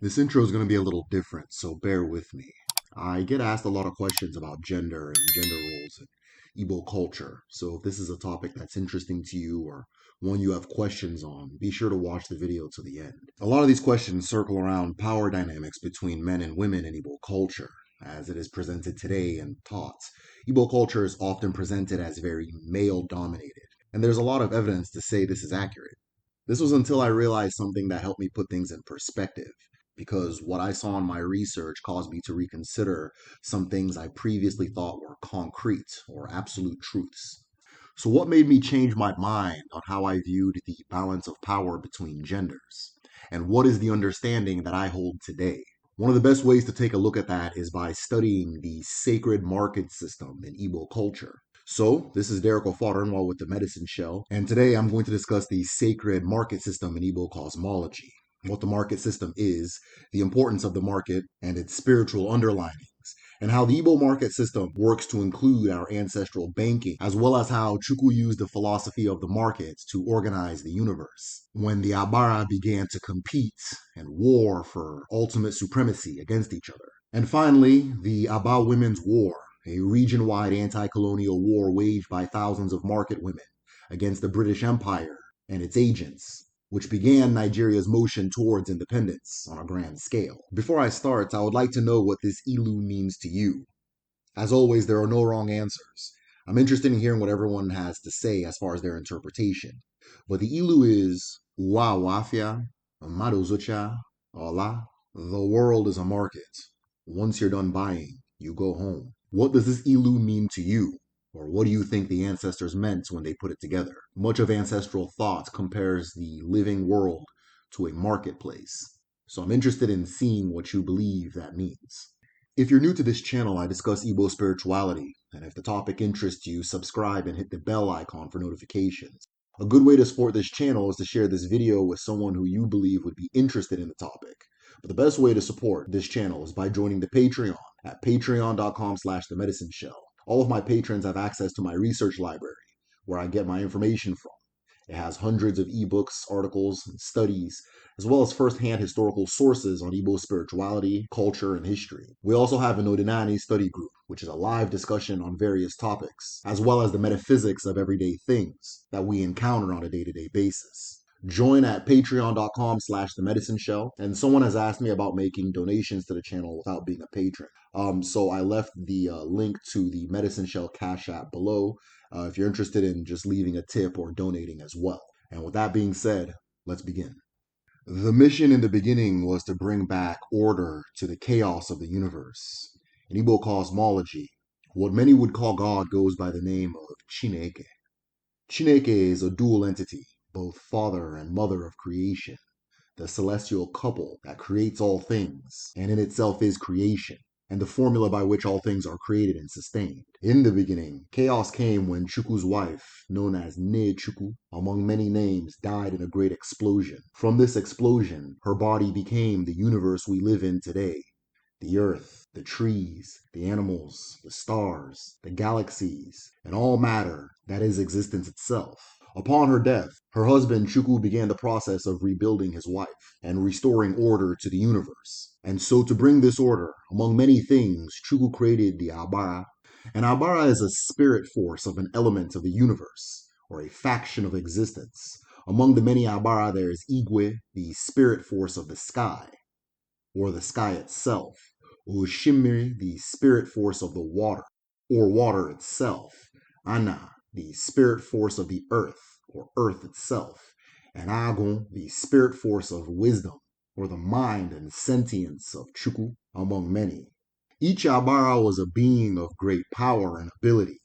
This intro is going to be a little different, so bear with me. I get asked a lot of questions about gender and gender roles and Igbo culture. So if this is a topic that's interesting to you or one you have questions on, be sure to watch the video to the end. A lot of these questions circle around power dynamics between men and women in Igbo culture, as it is presented today and taught. Igbo culture is often presented as very male dominated, and there's a lot of evidence to say this is accurate. This was until I realized something that helped me put things in perspective, because what I saw in my research caused me to reconsider some things I previously thought were concrete or absolute truths. So, what made me change my mind on how I viewed the balance of power between genders? And what is the understanding that I hold today? One of the best ways to take a look at that is by studying the sacred market system in Igbo culture. So, this is Derek Afor with TheMedicineShell, and today I'm going to discuss the sacred market system in Igbo cosmology, what the market system is, the importance of the market, and its spiritual underlinings, and how the Igbo market system works to include our ancestral banking, as well as how Chukwu used the philosophy of the market to organize the universe. When the Agbara began to compete and war for ultimate supremacy against each other. And finally, the Aba Women's War, a region-wide anti-colonial war waged by thousands of market women against the British Empire and its agents, which began Nigeria's motion towards independence on a grand scale. Before I start, I would like to know what this ilu means to you. As always, there are no wrong answers. I'm interested in hearing what everyone has to say as far as their interpretation. But the ilu is Uwa Wafia, Amado Zucha, Allah. The world is a market. Once you're done buying, you go home. What does this ilu mean to you? Or what do you think the ancestors meant when they put it together? Much of ancestral thought compares the living world to a marketplace. So I'm interested in seeing what you believe that means. If you're new to this channel, I discuss Igbo spirituality, and if the topic interests you, subscribe and hit the bell icon for notifications. A good way to support this channel is to share this video with someone who you believe would be interested in the topic. But the best way to support this channel is by joining the Patreon at patreon.com/TheMedicineShell. All of my patrons have access to my research library, where I get my information from. It has hundreds of ebooks, articles, and studies, as well as first-hand historical sources on Igbo spirituality, culture, and history. We also have an Odinani study group, which is a live discussion on various topics, as well as the metaphysics of everyday things that we encounter on a day-to-day basis. Join at patreon.com/TheMedicineShell. And someone has asked me about making donations to the channel without being a patron. So I left the link to the Medicine Shell Cash app below if you're interested in just leaving a tip or donating as well. And with that being said, let's begin. The mission in the beginning was to bring back order to the chaos of the universe. In Igbo cosmology, what many would call God goes by the name of Chineke. Chineke is a dual entity, both father and mother of creation, the celestial couple that creates all things, and in itself is creation, and the formula by which all things are created and sustained. In the beginning, chaos came when Chukwu's wife, known as Ne Chukwu, among many names, died in a great explosion. From this explosion, her body became the universe we live in today. The earth, the trees, the animals, the stars, the galaxies, and all matter that is existence itself. Upon her death, her husband Chukwu began the process of rebuilding his wife and restoring order to the universe. And so to bring this order, among many things, Chukwu created the Agbara. And Agbara is a spirit force of an element of the universe, or a faction of existence. Among the many Agbara there is Igwe, the spirit force of the sky, or the sky itself. Ushimiri, the spirit force of the water, or water itself. Ana, the spirit force of the earth, or earth itself. And Agun, the spirit force of wisdom, or the mind and sentience of Chukwu, among many. Each Agbara was a being of great power and ability,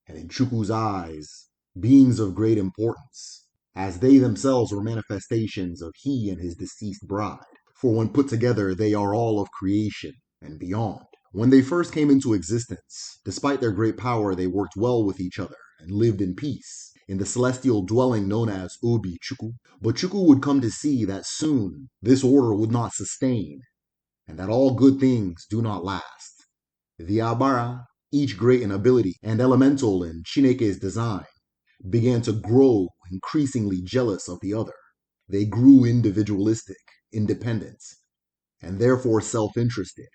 and in Chukwu's eyes, beings of great importance, as they themselves were manifestations of he and his deceased bride. For when put together, they are all of creation and beyond. When they first came into existence, despite their great power, they worked well with each other and lived in peace in the celestial dwelling known as Obi Chukwu. But Chukwu would come to see that soon this order would not sustain, and that all good things do not last. The Agbara, each great in ability and elemental in Chineke's design, began to grow increasingly jealous of the other. They grew individualistic, independent, and therefore self-interested.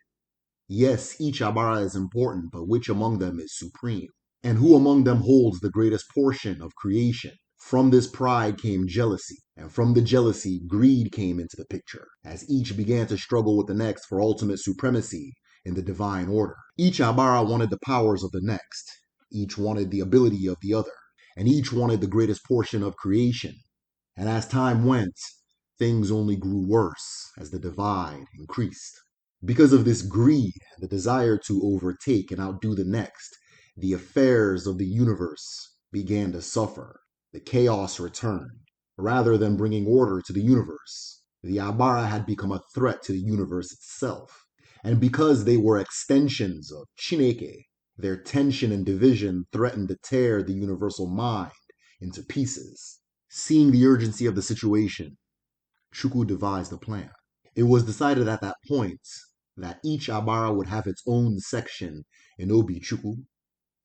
Yes, each Agbara is important, but which among them is supreme? And who among them holds the greatest portion of creation? From this pride came jealousy, and from the jealousy, greed came into the picture, as each began to struggle with the next for ultimate supremacy in the divine order. Each Agbara wanted the powers of the next, each wanted the ability of the other, and each wanted the greatest portion of creation. And as time went, things only grew worse as the divide increased. Because of this greed and the desire to overtake and outdo the next, the affairs of the universe began to suffer. The chaos returned. Rather than bringing order to the universe, the Agbara had become a threat to the universe itself. And because they were extensions of Chineke, their tension and division threatened to tear the universal mind into pieces. Seeing the urgency of the situation, Chukwu devised a plan. It was decided at that point that each Agbara would have its own section in Obi Chukwu,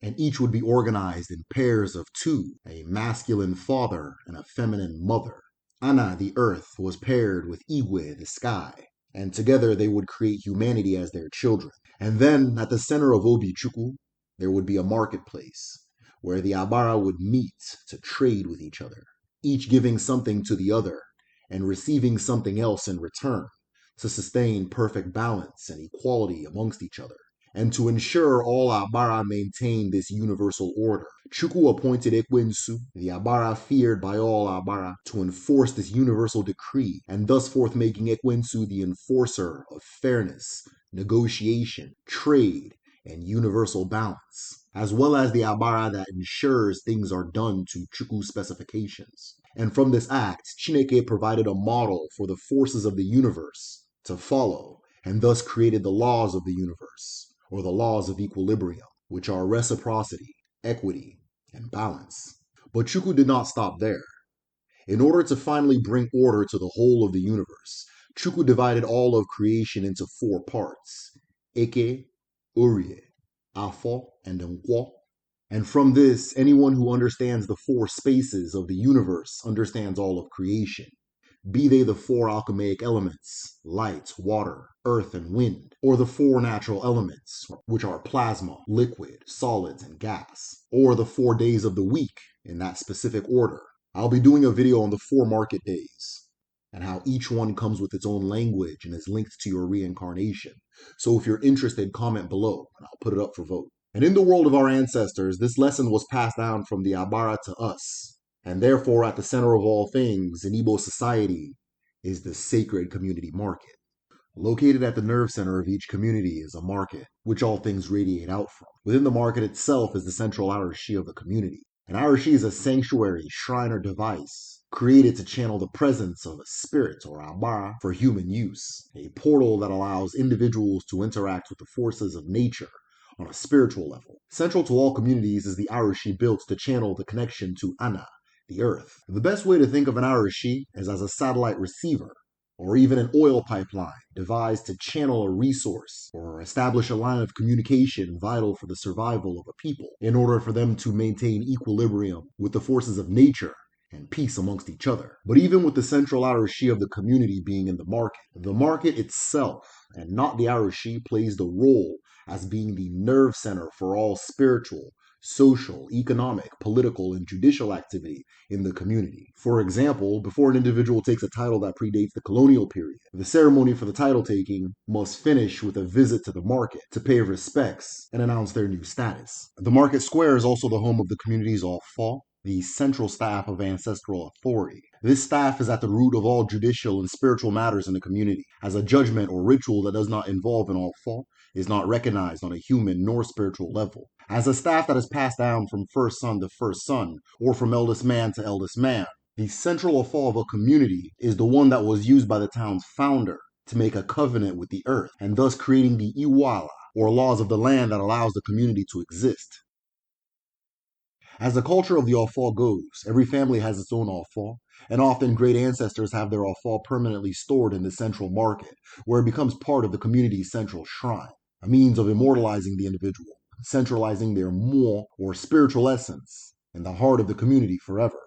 and each would be organized in pairs of two, a masculine father and a feminine mother. Ana, the earth, was paired with Igwe, the sky, and together they would create humanity as their children. And then, at the center of Obi Chukwu, there would be a marketplace, where the Agbara would meet to trade with each other, each giving something to the other, and receiving something else in return, to sustain perfect balance and equality amongst each other. And to ensure all Agbara maintained this universal order, Chukwu appointed Ekwensu, the Agbara feared by all Agbara, to enforce this universal decree, and thus forth making Ekwensu the enforcer of fairness, negotiation, trade, and universal balance, as well as the Agbara that ensures things are done to Chukwu specifications. And from this act, Chineke provided a model for the forces of the universe to follow, and thus created the laws of the universe, or the laws of equilibrium, which are reciprocity, equity, and balance. But Chukwu did not stop there. In order to finally bring order to the whole of the universe, Chukwu divided all of creation into four parts: Eke, Orie, Afor, and Nkwo. And from this, anyone who understands the four spaces of the universe understands all of creation, be they the four alchemaic elements, light, water, earth, and wind, or the four natural elements, which are plasma, liquid, solids, and gas, or the 4 days of the week in that specific order. I'll be doing a video on the 4 market days, and how each one comes with its own language and is linked to your reincarnation. So if you're interested, comment below, and I'll put it up for vote. And in the world of our ancestors, this lesson was passed down from the Agbara to us. And therefore, at the center of all things in Igbo society is the sacred community market. Located at the nerve center of each community is a market, which all things radiate out from. Within the market itself is the central Arushi of the community. An Arushi is a sanctuary, shrine, or device created to channel the presence of a spirit or Agbara for human use. A portal that allows individuals to interact with the forces of nature on a spiritual level. Central to all communities is the Arushi built to channel the connection to Ana, the earth. The best way to think of an Arushi is as a satellite receiver, or even an oil pipeline devised to channel a resource or establish a line of communication vital for the survival of a people in order for them to maintain equilibrium with the forces of nature and peace amongst each other. But even with the central Arushi of the community being in the market itself, and not the Arushi, plays the role as being the nerve center for all spiritual, social, economic, political, and judicial activity in the community. For example, before an individual takes a title that predates the colonial period, the ceremony for the title taking must finish with a visit to the market to pay respects and announce their new status. The market square is also the home of the community's Afor, the central staff of ancestral authority. This staff is at the root of all judicial and spiritual matters in the community, as a judgment or ritual that does not involve an Afor is not recognized on a human nor spiritual level. As a staff that is passed down from first son to first son, or from eldest man to eldest man, the central Afor of a community is the one that was used by the town's founder to make a covenant with the earth, and thus creating the Iwala, or laws of the land that allows the community to exist. As the culture of the Afor goes, every family has its own Afor, and often great ancestors have their Afor permanently stored in the central market, where it becomes part of the community's central shrine, a means of immortalizing the individual, centralizing their more or spiritual essence in the heart of the community forever.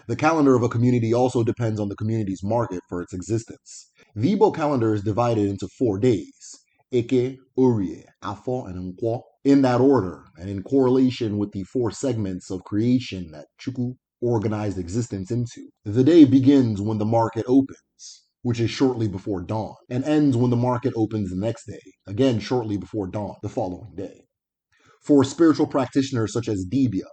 The calendar of a community also depends on the community's market for its existence. The Igbo calendar is divided into 4 days: Eke, Orie, Afor, and Nkwo, in that order, and in correlation with the 4 segments of creation that Chukwu organized existence into. The day begins when the market opens, which is shortly before dawn, and ends when the market opens the next day, again shortly before dawn the following day. For spiritual practitioners such as Dibia,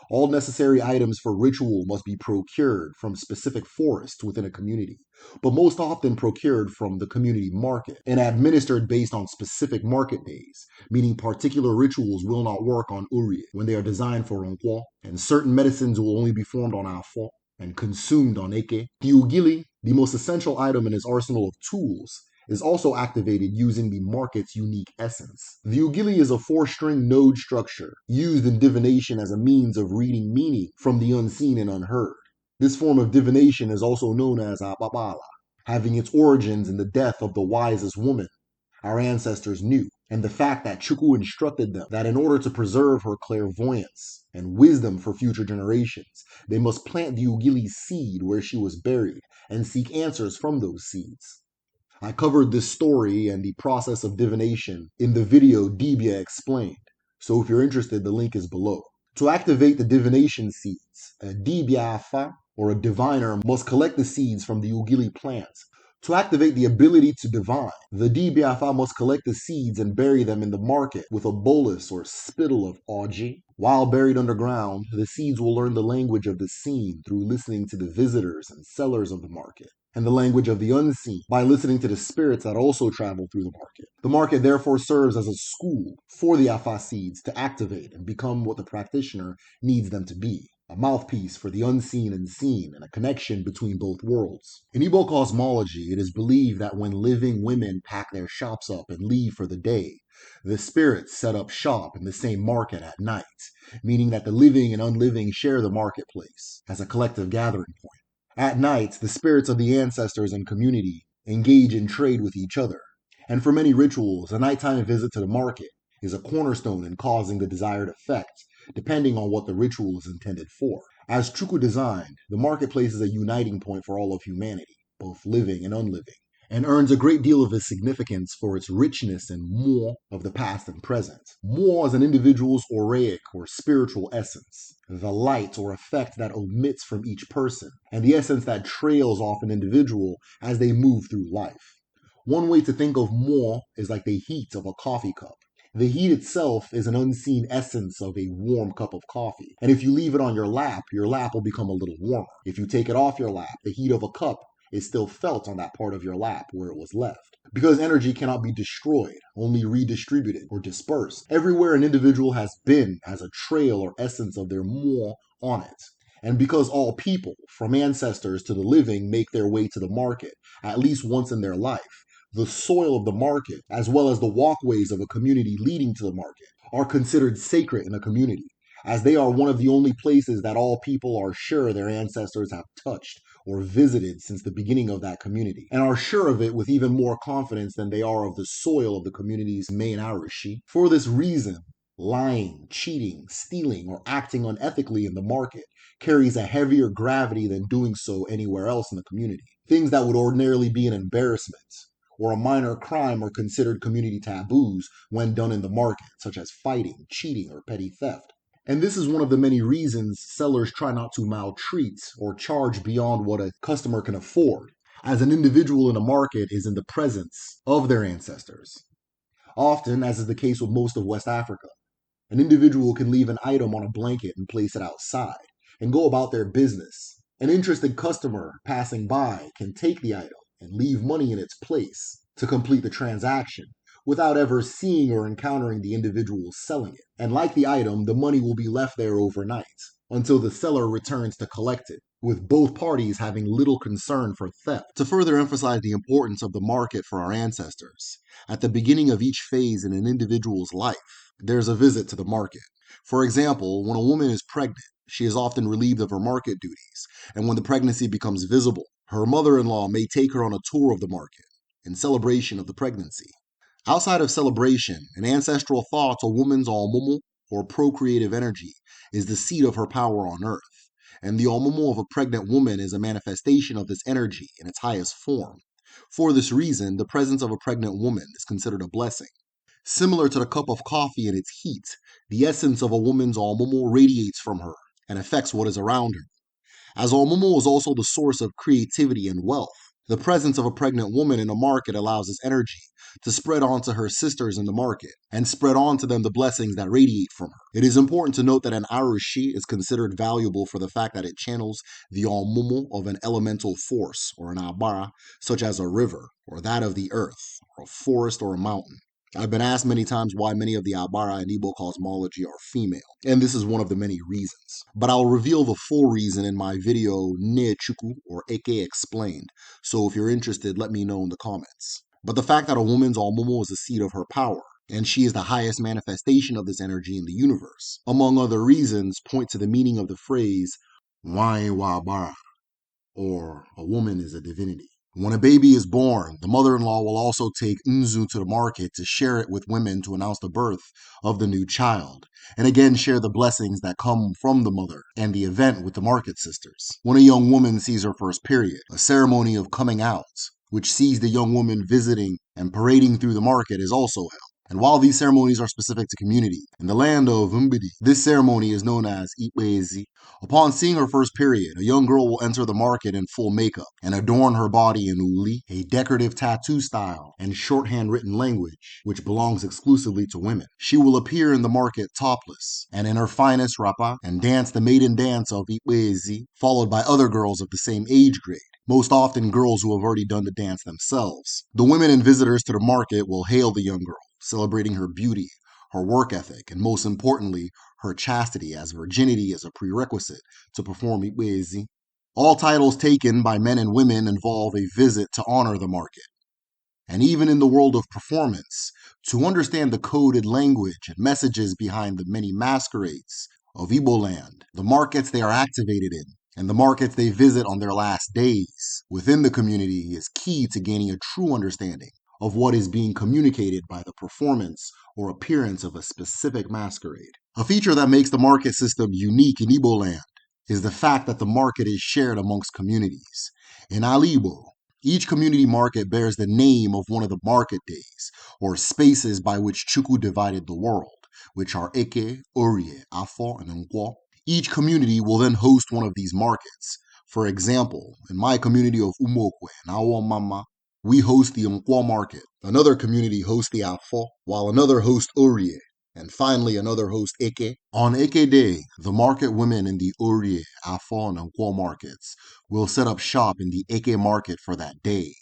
all necessary items for ritual must be procured from specific forests within a community, but most often procured from the community market and administered based on specific market days, meaning particular rituals will not work on Uri when they are designed for Nkwo, and certain medicines will only be formed on Afor and consumed on Eke. The Ugili, the most essential item in his arsenal of tools, is also activated using the market's unique essence. The ugili is a 4-string node structure used in divination as a means of reading meaning from the unseen and unheard. This form of divination is also known as Agbara, having its origins in the death of the wisest woman our ancestors knew, and the fact that Chukwu instructed them that in order to preserve her clairvoyance and wisdom for future generations, they must plant the ugili's seed where she was buried and seek answers from those seeds. I covered this story and the process of divination in the video Dibia explained, so if you're interested, the link is below. To activate the divination seeds, a Dibiafa, or a diviner, must collect the seeds from the Ugili plants. To activate the ability to divine, the Dibiafa must collect the seeds and bury them in the market with a bolus or spittle of Oji. While buried underground, the seeds will learn the language of the seen through listening to the visitors and sellers of the market, and the language of the unseen by listening to the spirits that also travel through the market. The market therefore serves as a school for the Afa seeds to activate and become what the practitioner needs them to be: a mouthpiece for the unseen and seen, and a connection between both worlds. In Igbo cosmology, it is believed that when living women pack their shops up and leave for the day, the spirits set up shop in the same market at night, meaning that the living and unliving share the marketplace as a collective gathering point. At night, the spirits of the ancestors and community engage in trade with each other, and for many rituals, a nighttime visit to the market is a cornerstone in causing the desired effect, depending on what the ritual is intended for. As Chukwu designed, the marketplace is a uniting point for all of humanity, both living and unliving, and earns a great deal of its significance for its richness and more of the past and present. More as an individual's auric or spiritual essence, the light or effect that emits from each person, and the essence that trails off an individual as they move through life. One way to think of more is like the heat of a coffee cup. The heat itself is an unseen essence of a warm cup of coffee, and if you leave it on your lap will become a little warmer. If you take it off your lap, the heat of a cup is still felt on that part of your lap where it was left. Because energy cannot be destroyed, only redistributed or dispersed. Everywhere an individual has been has a trail or essence of their more on it. And because all people, from ancestors to the living, make their way to the market at least once in their life, the soil of the market, as well as the walkways of a community leading to the market, are considered sacred in a community, as they are one of the only places that all people are sure their ancestors have touched or visited since the beginning of that community, and are sure of it with even more confidence than they are of the soil of the community's main Arushi. For this reason, lying, cheating, stealing, or acting unethically in the market carries a heavier gravity than doing so anywhere else in the community. Things that would ordinarily be an embarrassment or a minor crime are considered community taboos when done in the market, such as fighting, cheating, or petty theft. And this is one of the many reasons sellers try not to maltreat or charge beyond what a customer can afford, as an individual in a market is in the presence of their ancestors. Often, as is the case with most of West Africa, an individual can leave an item on a blanket and place it outside and go about their business. An interested customer passing by can take the item and leave money in its place to complete the transaction without ever seeing or encountering the individual selling it. And like the item, the money will be left there overnight until the seller returns to collect it, with both parties having little concern for theft. To further emphasize the importance of the market for our ancestors, at the beginning of each phase in an individual's life, there's a visit to the market. For example, when a woman is pregnant, she is often relieved of her market duties, and when the pregnancy becomes visible, her mother-in-law may take her on a tour of the market in celebration of the pregnancy. Outside of celebration, an ancestral thought, a woman's Omumu, or procreative energy, is the seat of her power on earth, and the Omumu of a pregnant woman is a manifestation of this energy in its highest form, For this reason, the presence of a pregnant woman is considered a blessing. Similar to the cup of coffee and its heat, the essence of a woman's almomo radiates from her and affects what is around her. As almomo is also the source of creativity and wealth, the presence of a pregnant woman in a market allows this energy to spread onto her sisters in the market and spread onto them the blessings that radiate from her. It is important to note that an Arushi is considered valuable for the fact that it channels the almumo of an elemental force, or an Agbara, such as a river, or that of the earth, or a forest, or a mountain. I've been asked many times why many of the Agbara in Igbo cosmology are female, and this is one of the many reasons. But I'll reveal the full reason in my video Ne Chuku, or Eke Explained, so if you're interested, let me know in the comments. But the fact that a woman's almumo is the seat of her power, and she is the highest manifestation of this energy in the universe, among other reasons, point to the meaning of the phrase Wai wa bara, or a woman is a divinity. When a baby is born, the mother-in-law will also take nzu to the market to share it with women to announce the birth of the new child, and again share the blessings that come from the mother and the event with the market sisters. When a young woman sees her first period, a ceremony of coming out, which sees the young woman visiting and parading through the market, is also held. And while these ceremonies are specific to community, in the land of Umbidi, this ceremony is known as Ikwezi. Upon seeing her first period, a young girl will enter the market in full makeup and adorn her body in uli, a decorative tattoo style and shorthand written language, which belongs exclusively to women. She will appear in the market topless and in her finest rapa and dance the maiden dance of Ikwezi, followed by other girls of the same age grade, most often girls who have already done the dance themselves. The women and visitors to the market will hail the young girl, celebrating her beauty, her work ethic, and most importantly, her chastity, as virginity is a prerequisite to perform Ikwezi. All titles taken by men and women involve a visit to honor the market. And even in the world of performance, to understand the coded language and messages behind the many masquerades of Igbo land, the markets they are activated in, and the markets they visit on their last days within the community is key to gaining a true understanding of what is being communicated by the performance or appearance of a specific masquerade. A feature that makes the market system unique in Igbo land is the fact that the market is shared amongst communities. In Igbo, each community market bears the name of one of the market days, or spaces by which Chukwu divided the world, which are Eke, Orie, Afor, and Nkwo. Each community will then host one of these markets. For example, in my community of Umokwe, Nawo Mama, we host the Nkwo Market. Another community hosts the Afor, while another hosts Orie, and finally another hosts Eke. On Eke Day, the market women in the Orie, Afor, and Nkwo markets will set up shop in the Eke Market for that day.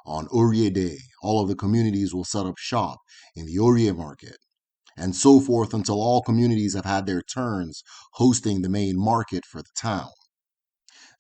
On Orie Day, all of the communities will set up shop in the Orie Market, and so forth until all communities have had their turns hosting the main market for the town.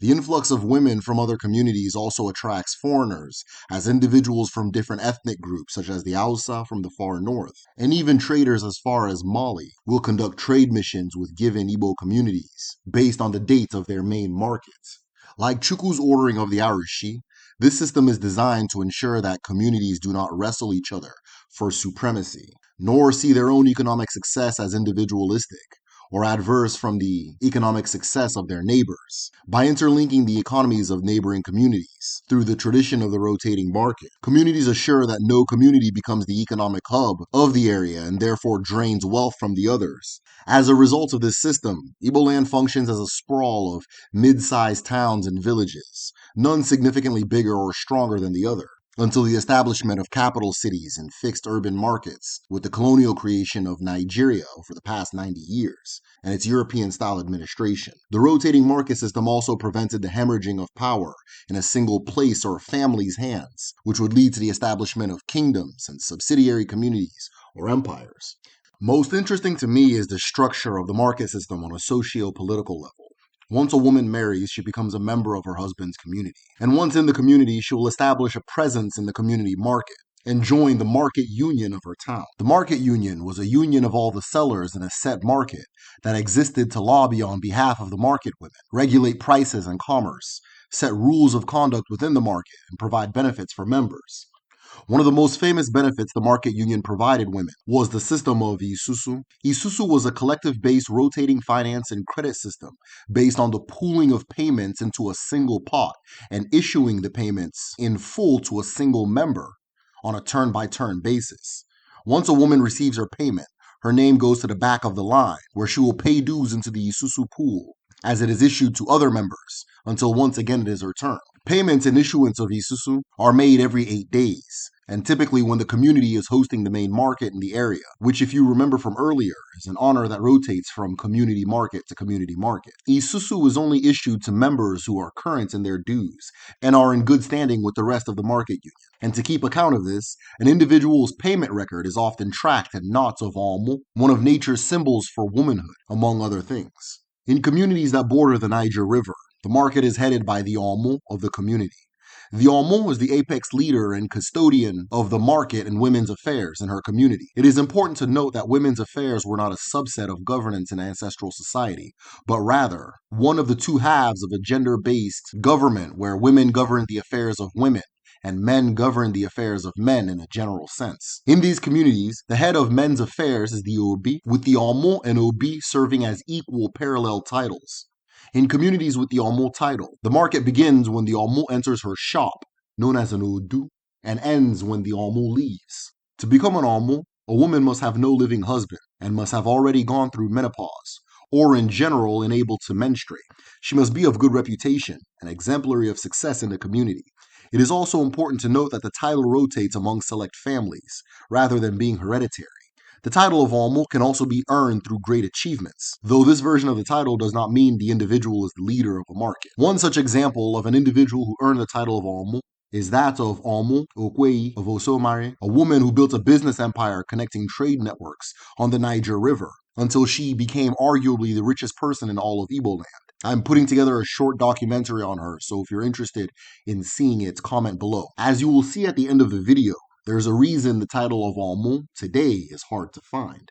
The influx of women from other communities also attracts foreigners, as individuals from different ethnic groups, such as the Hausa from the far north, and even traders as far as Mali, will conduct trade missions with given Igbo communities, based on the dates of their main markets. Like Chukwu's ordering of the Arushi, this system is designed to ensure that communities do not wrestle each other for supremacy, nor see their own economic success as individualistic or adverse from the economic success of their neighbors. By interlinking the economies of neighboring communities through the tradition of the rotating market, communities assure that no community becomes the economic hub of the area and therefore drains wealth from the others. As a result of this system, Igbo land functions as a sprawl of mid-sized towns and villages, none significantly bigger or stronger than the other, until the establishment of capital cities and fixed urban markets with the colonial creation of Nigeria over the past 90 years and its European-style administration. The rotating market system also prevented the hemorrhaging of power in a single place or family's hands, which would lead to the establishment of kingdoms and subsidiary communities or empires. Most interesting to me is the structure of the market system on a socio-political level. Once a woman marries, she becomes a member of her husband's community. And once in the community, she will establish a presence in the community market and join the market union of her town. The market union was a union of all the sellers in a set market that existed to lobby on behalf of the market women, regulate prices and commerce, set rules of conduct within the market, and provide benefits for members. One of the most famous benefits the market union provided women was the system of Isusu. Isusu was a collective-based rotating finance and credit system based on the pooling of payments into a single pot and issuing the payments in full to a single member on a turn-by-turn basis. Once a woman receives her payment, her name goes to the back of the line, where she will pay dues into the Isusu pool, as it is issued to other members, until once again it is her turn. Payments and issuance of Isusu are made every 8 days, and typically when the community is hosting the main market in the area, which, if you remember from earlier, is an honor that rotates from community market to community market. Isusu is only issued to members who are current in their dues and are in good standing with the rest of the market union. And to keep account of this, an individual's payment record is often tracked in knots of Almo, one of nature's symbols for womanhood, among other things. In communities that border the Niger River, the market is headed by the Almo of the community. The Almo is the apex leader and custodian of the market and women's affairs in her community. It is important to note that women's affairs were not a subset of governance in ancestral society, but rather one of the two halves of a gender-based government where women governed the affairs of women and men govern the affairs of men in a general sense. In these communities, the head of men's affairs is the Obi, with the Almo and Obi serving as equal parallel titles. In communities with the Almo title, the market begins when the Almo enters her shop, known as an Odu, and ends when the Almo leaves. To become an Almo, a woman must have no living husband and must have already gone through menopause, or in general unable to menstruate. She must be of good reputation and exemplary of success in the community. It is also important to note that the title rotates among select families, rather than being hereditary. The title of Almo can also be earned through great achievements, though this version of the title does not mean the individual is the leader of a market. One such example of an individual who earned the title of Almo is that of Almo Okwei of Osomare, a woman who built a business empire connecting trade networks on the Niger River until she became arguably the richest person in all of Igbo land. I'm putting together a short documentary on her, so if you're interested in seeing it, comment below. As you will see at the end of the video, there's a reason the title of Almo today is hard to find.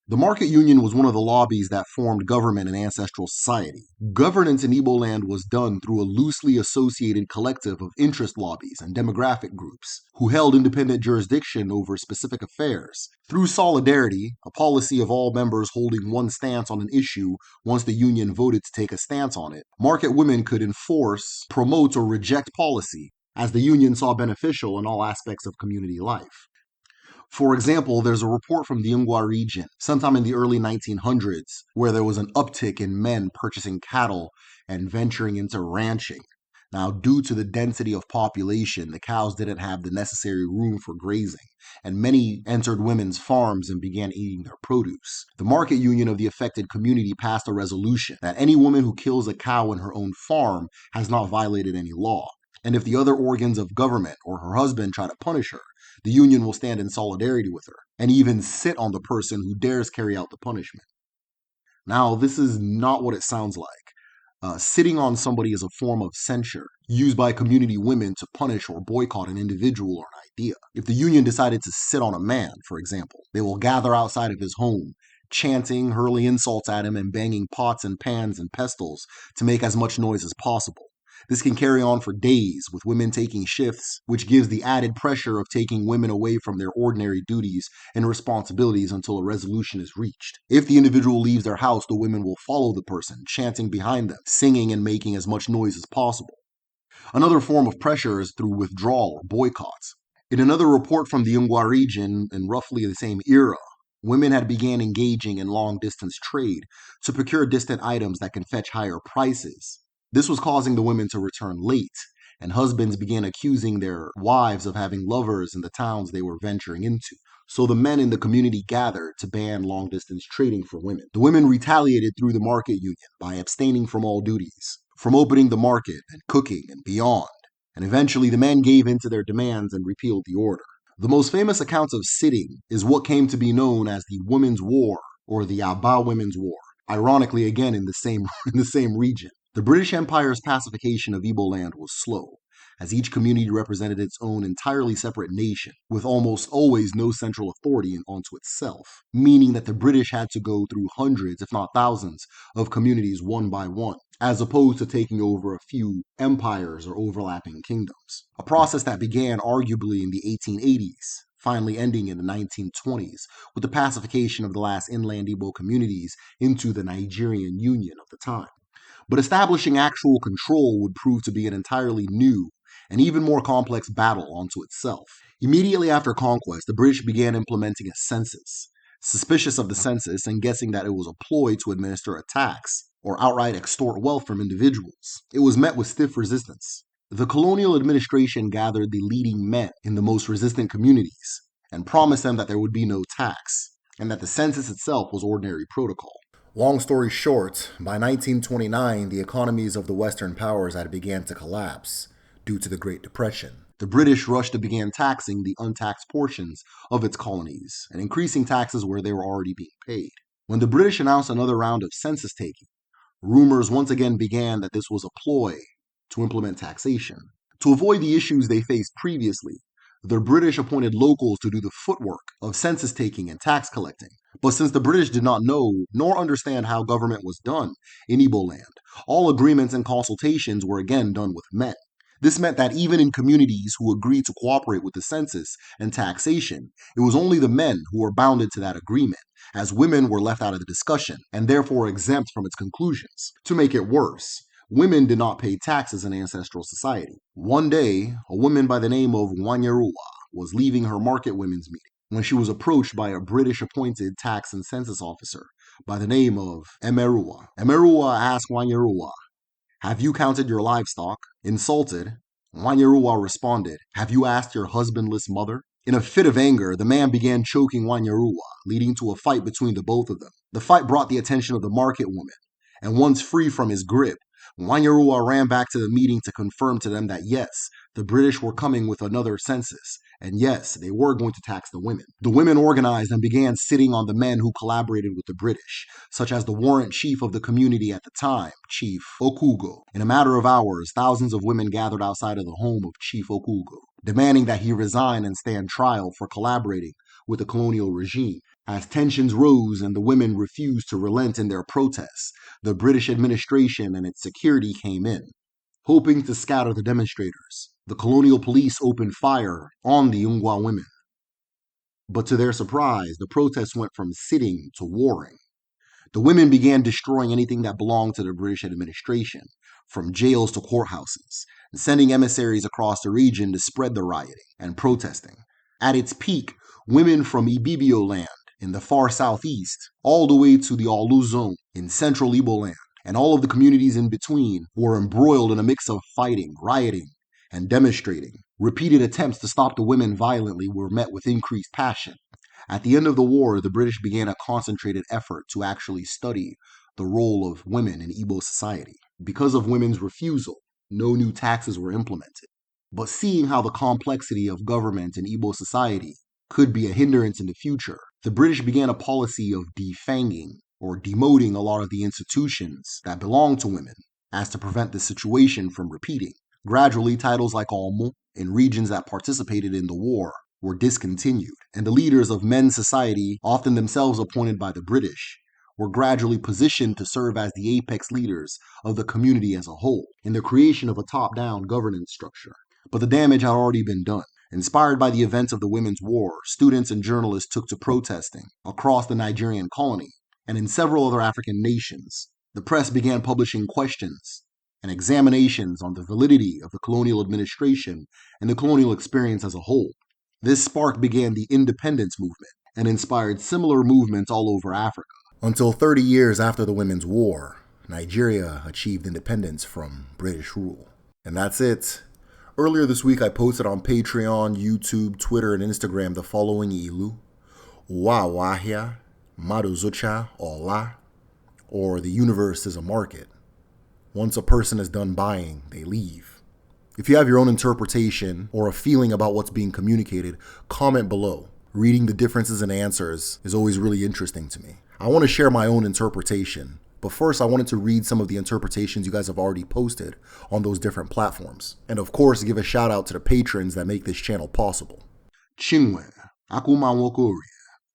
The market union was one of the lobbies that formed government and ancestral society. Governance in Igbo land was done through a loosely associated collective of interest lobbies and demographic groups who held independent jurisdiction over specific affairs. Through solidarity, a policy of all members holding one stance on an issue once the union voted to take a stance on it, market women could enforce, promote, or reject policy as the union saw beneficial in all aspects of community life. For example, there's a report from the Nkwo region sometime in the early 1900s where there was an uptick in men purchasing cattle and venturing into ranching. Now, due to the density of population, the cows didn't have the necessary room for grazing, and many entered women's farms and began eating their produce. The market union of the affected community passed a resolution that any woman who kills a cow in her own farm has not violated any law. And if the other organs of government or her husband try to punish her, the union will stand in solidarity with her and even sit on the person who dares carry out the punishment. Now, this is not what it sounds like. Sitting on somebody is a form of censure used by community women to punish or boycott an individual or an idea. If the union decided to sit on a man, for example, they will gather outside of his home, chanting, hurling insults at him, and banging pots and pans and pestles to make as much noise as possible. This can carry on for days, with women taking shifts, which gives the added pressure of taking women away from their ordinary duties and responsibilities until a resolution is reached. If the individual leaves their house, the women will follow the person, chanting behind them, singing and making as much noise as possible. Another form of pressure is through withdrawal or boycotts. In another report from the Nkwo region in roughly the same era, women had began engaging in long-distance trade to procure distant items that can fetch higher prices. This was causing the women to return late, and husbands began accusing their wives of having lovers in the towns they were venturing into. So the men in the community gathered to ban long-distance trading for women. The women retaliated through the market union by abstaining from all duties, from opening the market and cooking and beyond. And eventually the men gave in to their demands and repealed the order. The most famous account of sitting is what came to be known as the Women's War, or the Aba Women's War, ironically again in the same region. The British Empire's pacification of Igbo land was slow. as each community represented its own entirely separate nation, with almost always no central authority onto itself, meaning that the British had to go through hundreds, if not thousands, of communities one by one, as opposed to taking over a few empires or overlapping kingdoms. A process that began arguably in the 1880s, finally ending in the 1920s with the pacification of the last inland Igbo communities into the Nigerian Union of the time. But establishing actual control would prove to be an entirely new and even more complex battle unto itself. Immediately after conquest, the British began implementing a census. Suspicious of the census and guessing that it was a ploy to administer a tax or outright extort wealth from individuals, it was met with stiff resistance. The colonial administration gathered the leading men in the most resistant communities and promised them that there would be no tax and that the census itself was ordinary protocol. Long story short, by 1929, the economies of the Western powers had begun to collapse due to the Great Depression. The British rushed to begin taxing the untaxed portions of its colonies and increasing taxes where they were already being paid. When the British announced another round of census taking, rumors once again began that this was a ploy to implement taxation. To avoid the issues they faced previously, the British appointed locals to do the footwork of census taking and tax collecting. But since the British did not know nor understand how government was done in Igbo land, all agreements and consultations were again done with men. This meant that even in communities who agreed to cooperate with the census and taxation, it was only the men who were bounded to that agreement, as women were left out of the discussion and therefore exempt from its conclusions. To make it worse, women did not pay taxes in ancestral society. One day, a woman by the name of Wanyeruwa was leaving her market women's meeting when she was approached by a British-appointed tax and census officer by the name of Emeruwa. Emeruwa asked Wanyeruwa, "Have you counted your livestock?" Insulted, Wanyeruwa responded, "Have you asked your husbandless mother?" In a fit of anger, the man began choking Wanyeruwa, leading to a fight between the both of them. The fight brought the attention of the market woman, and once free from his grip, Wanyeruwa ran back to the meeting to confirm to them that yes, the British were coming with another census, and yes, they were going to tax the women. The women organized and began sitting on the men who collaborated with the British, such as the warrant chief of the community at the time, Chief Okugo. In a matter of hours, thousands of women gathered outside of the home of Chief Okugo, demanding that he resign and stand trial for collaborating with the colonial regime. As tensions rose and the women refused to relent in their protests, the British administration and its security came in, hoping to scatter the demonstrators. The colonial police opened fire on the Ngwa women. But to their surprise, the protests went from sitting to warring. The women began destroying anything that belonged to the British administration, from jails to courthouses, and sending emissaries across the region to spread the rioting and protesting. At its peak, women from Ibibio land in the far southeast, all the way to the Olu zone in central Igbo land, and all of the communities in between were embroiled in a mix of fighting, rioting, and demonstrating. Repeated attempts to stop the women violently were met with increased passion. At the end of the war, the British began a concentrated effort to actually study the role of women in Igbo society. Because of women's refusal, no new taxes were implemented. But seeing how the complexity of government in Igbo society could be a hindrance in the future, the British began a policy of defanging or demoting a lot of the institutions that belonged to women, as to prevent this situation from repeating. Gradually, titles like Olmo in regions that participated in the war were discontinued, and the leaders of men's society, often themselves appointed by the British, were gradually positioned to serve as the apex leaders of the community as a whole, in the creation of a top-down governance structure. But the damage had already been done. Inspired by the events of the Women's War, students and journalists took to protesting across the Nigerian colony and in several other African nations. The press began publishing questions and examinations on the validity of the colonial administration and the colonial experience as a whole. This spark began the independence movement and inspired similar movements all over Africa. Until 30 years after the Women's War, Nigeria achieved independence from British rule. And that's it. Earlier this week, I posted on Patreon, YouTube, Twitter, and Instagram the following ilu: Wa wahia, maruzucha ola, or the universe is a market. Once a person is done buying, they leave. If you have your own interpretation or a feeling about what's being communicated, comment below. Reading the differences in answers is always really interesting to me. I want to share my own interpretation, But first, I wanted to read some of the interpretations you guys have already posted on those different platforms. And of course, give a shout out to the patrons that make this channel possible. Chinwe, Akuma Nwokorie,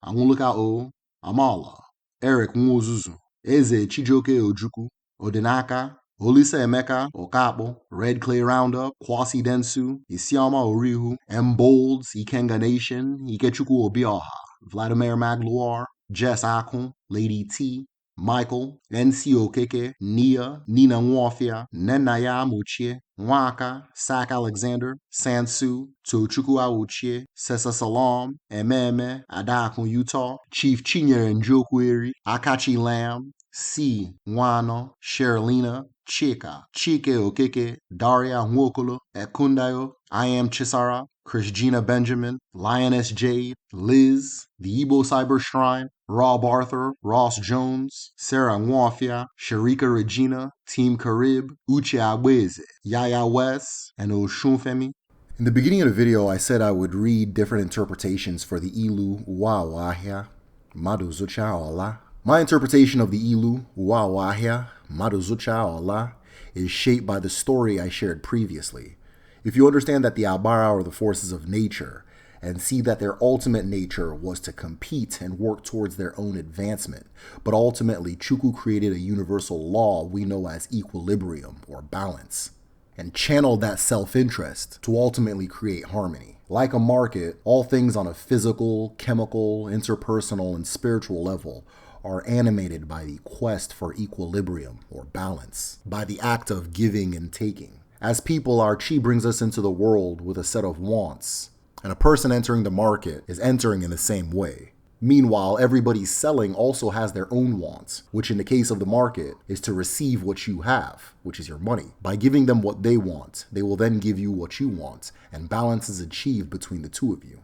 Anwuluka O, Amala, Eric Nwozuzu, Eze Chijioke Ojukwu, Odinaka, Olisa Emeka Okakpo, Red Clay Roundup, Kwasi Densu, Isiama Orihu, M. Bolds, Ikenga Nation, Ikechukwu Obioha, Vladimir Magloire, Jess Akun, Lady T, Michael, NC Okeke, Nia, Nina Nwafia, Nenaya Muchie, Nwaka, Sak Alexander, Sansu, Tochukwu Awuchie, Sessa Salam, Ememe, Adakun Utah, Chief Chinyere Njokweri, Akachi Lamb, C. Nwano, Sherlina, Chika, Chike Okeke, Daria Nwokolo, Ekundayo, I Am Chisara, Chrisgina Benjamin, Lioness Jade, Liz, the Igbo Cyber Shrine, Rob Arthur, Ross Jones, Sarah Nwafia, Sharika Regina, Team Carib, Uche Agbeze, Yaya West, and Oshunfemi. In the beginning of the video, I said I would read different interpretations for the Ilu Uwawahia Maduzucha Ola. My interpretation of the Ilu Uwawahia Maduzucha Ola is shaped by the story I shared previously. If you understand that the Agbara are the forces of nature, and see that their ultimate nature was to compete and work towards their own advancement, but ultimately Chukwu created a universal law we know as equilibrium or balance, and channeled that self-interest to ultimately create harmony. Like a market, all things on a physical, chemical, interpersonal, and spiritual level are animated by the quest for equilibrium or balance, by the act of giving and taking. As people, our chi brings us into the world with a set of wants, and a person entering the market is entering in the same way. Meanwhile, everybody selling also has their own wants, which in the case of the market is to receive what you have, which is your money. By giving them what they want, they will then give you what you want, and balance is achieved between the two of you.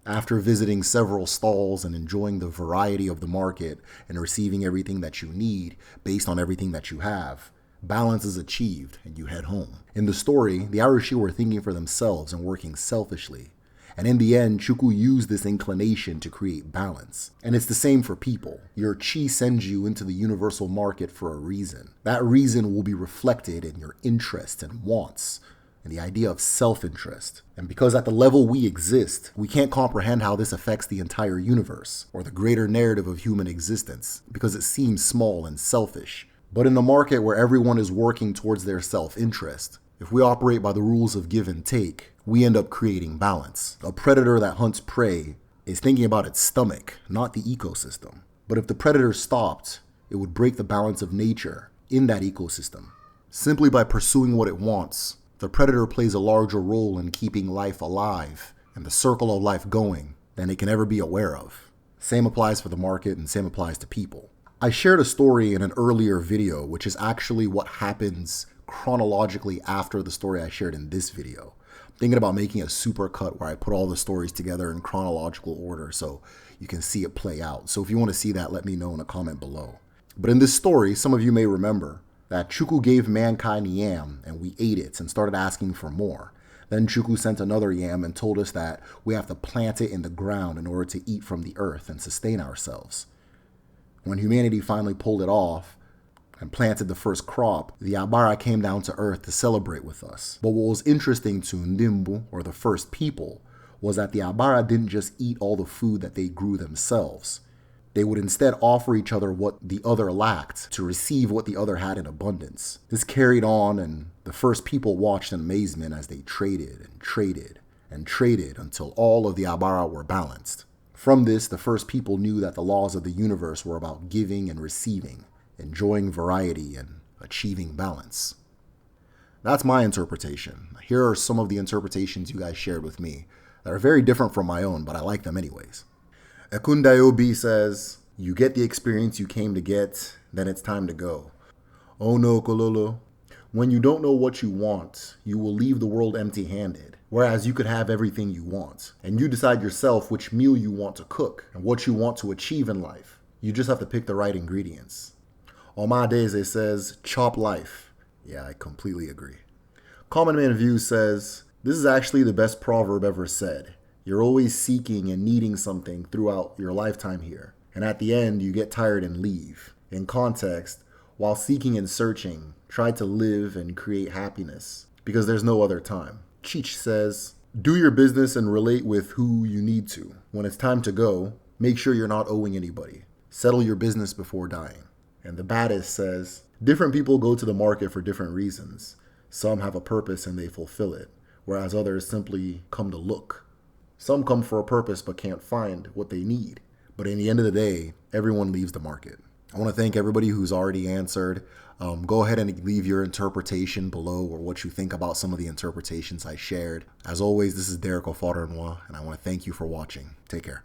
After visiting several stalls and enjoying the variety of the market and receiving everything that you need based on everything that you have, balance is achieved and you head home. In the story, the Arushi were thinking for themselves and working selfishly. And in the end, Chukwu used this inclination to create balance. And it's the same for people. Your chi sends you into the universal market for a reason. That reason will be reflected in your interests and wants, and the idea of self-interest. And because at the level we exist, we can't comprehend how this affects the entire universe, or the greater narrative of human existence, because it seems small and selfish. But in a market where everyone is working towards their self-interest, if we operate by the rules of give and take, we end up creating balance. A predator that hunts prey is thinking about its stomach, not the ecosystem. But if the predator stopped, it would break the balance of nature in that ecosystem. Simply by pursuing what it wants, the predator plays a larger role in keeping life alive and the circle of life going than it can ever be aware of. Same applies for the market and same applies to people. I shared a story in an earlier video, which is actually what happens chronologically after the story I shared in this video. I'm thinking about making a super cut where I put all the stories together in chronological order so you can see it play out. So if you want to see that, let me know in a comment below. But in this story, some of you may remember that Chukwu gave mankind yam and we ate it and started asking for more. Then Chukwu sent another yam and told us that we have to plant it in the ground in order to eat from the earth and sustain ourselves. When humanity finally pulled it off and planted the first crop, the Agbara came down to earth to celebrate with us. But what was interesting to Ndimbu, or the first people, was that the Agbara didn't just eat all the food that they grew themselves. They would instead offer each other what the other lacked to receive what the other had in abundance. This carried on, and the first people watched in amazement as they traded and traded and traded until all of the Agbara were balanced. From this, the first people knew that the laws of the universe were about giving and receiving, enjoying variety, and achieving balance. That's my interpretation. Here are some of the interpretations you guys shared with me that are very different from my own, but I like them anyways. Ekundayobi says, you get the experience you came to get, then it's time to go. Oh no, Kololo. When you don't know what you want, you will leave the world empty-handed, whereas you could have everything you want. And you decide yourself which meal you want to cook and what you want to achieve in life. You just have to pick the right ingredients. Omadeze says, chop life. Yeah, I completely agree. Common Man Views says, this is actually the best proverb ever said. You're always seeking and needing something throughout your lifetime here. And at the end, you get tired and leave. In context, while seeking and searching, try to live and create happiness, because there's no other time. Cheech says, do your business and relate with who you need to. When it's time to go, make sure you're not owing anybody. Settle your business before dying. And the baddest says, different people go to the market for different reasons. Some have a purpose and they fulfill it, whereas others simply come to look. Some come for a purpose but can't find what they need. But in the end of the day, everyone leaves the market. I want to thank everybody who's already answered. Go ahead and leave your interpretation below, or what you think about some of the interpretations I shared. As always, this is Derek Ofarenwa, and I want to thank you for watching. Take care.